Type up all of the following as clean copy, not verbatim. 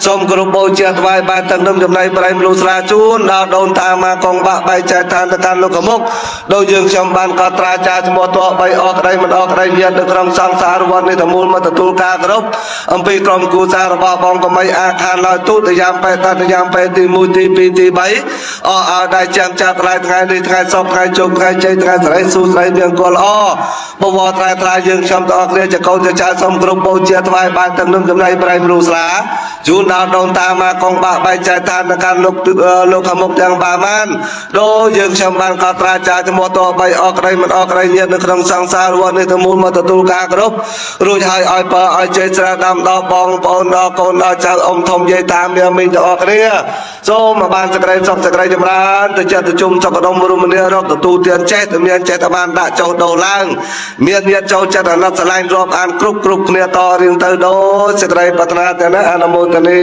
សូមគោរពបូជាថ្វាយបានទាំងនឹងចំណៃប្រៃមនុស្សស្រាជូនដល់ដូនតាមកងបាក់បែកចែកឋានទៅកាន់លោកមុខដោយយើងខ្ញុំបានកត់ត្រាចាឈ្មោះតប3អក្តីមិនអក្តីញាតនៅក្នុងសង្សារវត្តនេះទាំងមូលមកទទួលការគោរពអំពីក្រុមគូសាររបស់បងកមីអាខានឡើយទូតយ៉ាងបែតតយ៉ាងបែទី1ទី2ទី3អរឲ្យได้ចាំចាត់ថ្លៃថ្ងៃនេះថ្ងៃសុក្រថ្ងៃជោគថ្ងៃជ័យថ្ងៃសិរីសួស្តីមានគល់ល្អបវរត្រាយើងខ្ញុំទាំងអស់គ្នាចកោចចាសូមគោរពបូជាថ្វាយបានទាំងនឹងចំណៃប្រៃមនុស្សស្រាជូនដល់ដូនតាមកងបាក់បែកចែកឋានទៅកាន់លោកខាងមុខទាំងបានដោយយើងខ្ញុំបានកត់ត្រាចាឈ្មោះត3អក្តីមិនអក្តីញាតនៅក្នុងសង្សារវត្តនេះទាំងមូលមកទទួលការគោរពរួចហើយឲ្យបើឲ្យជ័យស្រាដាំដល់បងប្អូនដល់កូនដល់ចៅអ៊ំធំយាយតាមីមីងទាំងអស់គ្នាសូមបានសេចក្តីសុខសេចក្តីចម្រើនទៅចិត្តទៅជុំសុខដុមរមនារកទទួលទានចេះតែមានចេះតែបានដាក់ចុះដោឡើងមានញាតចូលចិត្តអាណិតស្រឡាញ់រាប់អានគ្រប់គ្នាតរៀងទៅដោយសេចក្តីប្រាថ្នាទាំងនេះអនុមោទនា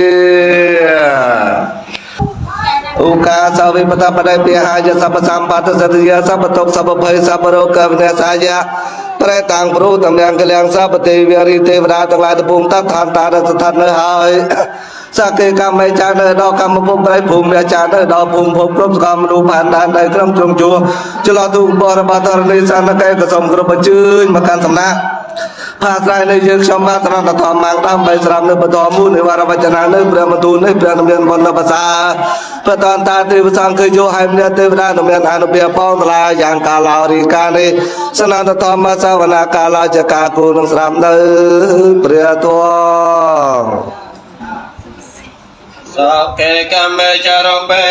ឧកាសវិបតបដិពិហាយសពសម្បត្តិសតិយសពតុសពភ័យសពរោគវិនាសាយៈប្រែតាំងព្រោះតំណាងកលៀងសពទេវរីទេវតាទាំងឡាយទំពុំតឋានតាស្ថិតនៅហើយសក្កិកម្មឯចានៅដល់កម្មភពប្រៃភូមិអាចារ្យនៅដល់ភូមិភពគ្រប់សកម្មមនុស្សបានបាននៅក្រុមជុំជួចលទូបរបាតរនីសន្តិកែកសុំគ្រប់អញ្ជើញមកកាន់សំណាក់ផាស្រ័យនៅយើងខ្ញុំបានត្រង់តតមកដើម្បីស្រាប់នៅបន្តមូលនៃវរវចនានៅព្រះមទូលនៃព្រះនាមានបណ្ឌភាសាប្រតនតាទេវសង្ឃគឺយោហែមនេះទេវតានាមានអនុពាបងតឡាយ៉ាងកាឡោរីកានេះសនន្តធម្មសាវនាកាឡោចកាគូនឹងស្រាប់នៅព្រះទ័ងសកេកម្មចរបេ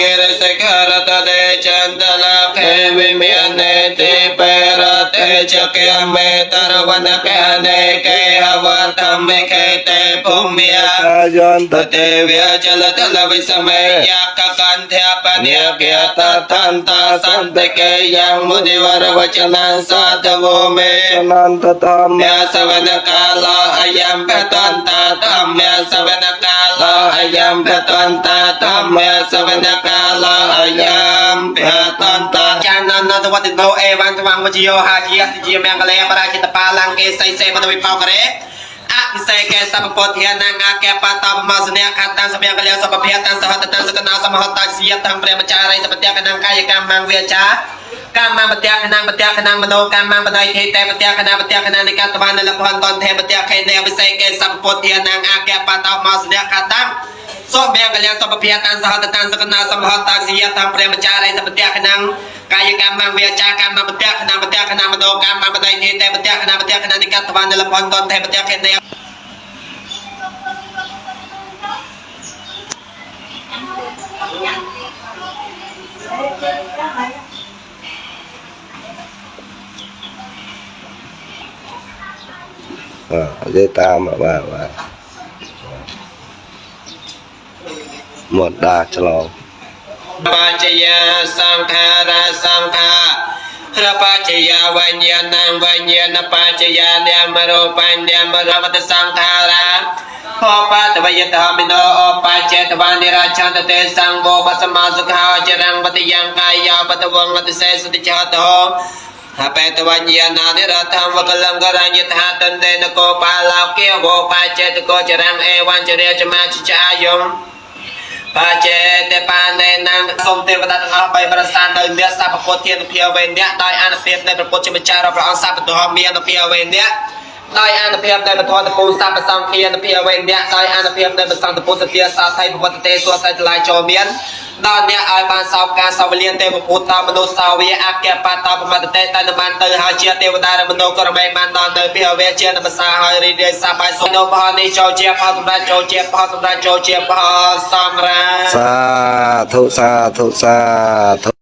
កិរិសិករតតេចន្ទលាភេវិមាននេតិបេរតេចកេមេតរវនកេនេកេអវតមេកេតេភូមិយាយន្តទេវចលតលវិសមេយកកន្ធបនិកេតតន្តសន្តកេយ៉ាងមុនិវរវចនាសាទវមេនន្តតមយសវនកាលអយំបតន្តតមយសវនកាលអយំបតន្តតមយសវនកាលអយំបតន្តចាននតវតិដោអេវន្តវងវជយោហាជាសជាមង្គលេបរាជិតបាលង្កេសៃសេបតវិបោករេអភិសេកេសពពធានាងកេបតបមសនៈខតាសមយកលសពភៈតាំសហតតាំសកណាសមហតាជាតាំព្រះមចារិសពតិកណងកាយកម្មងវាចាកម្មបតិកណងបតិកណងមនោកម្មបដៃទេតេបតិកណបតិកណនិកតបានលភន្តទេបតិកេនេវិសេកេសពពធានាងកេបតបមសនៈខតាំសូមមានកលសពភៈតាំសហតតាំសកណាសមហតាជាតាំព្រះមចារិសពតិកណងកាយកម្មងវាចាកម្មបតិកណបតិកណមនោកម្មបដៃទេតេបតិកណបតិកណនិកតបានលភន្តទេបតិកេនេdây tam mà bà một đà cho lòng ba chaya sankhara sankha rapa chaya vanyanang vanyana pa chaya nyamaro panyamaro vat sankhara Hopa tavayathamino opa chetavani rachante sangvo pasama sukha jarang vatiyang kaya patavang vatise sutichato Hapetavanyana niratham vakalangarang yathatan denako palav kiavo pachetako jarang evan charya chamachichayong Pachete panenang som tevata tengah bay berasan dari dia sapa potian piawen dia dai an piap dari berpocim bicara perang sapa doa mian piawen dia dai an piap dari bertuan tepung sapa sang kian piawen dia dai an piap dari besang tepung setia satai buat teh suasai telai comian dan dia alban saukan sawalian teh berputar menusawi akhir patah pematete tanaman terhajiat tewada menukar memang dan piawen cian besar hari dia sampai sono bahani jauh pasumra jauh samra สาธุ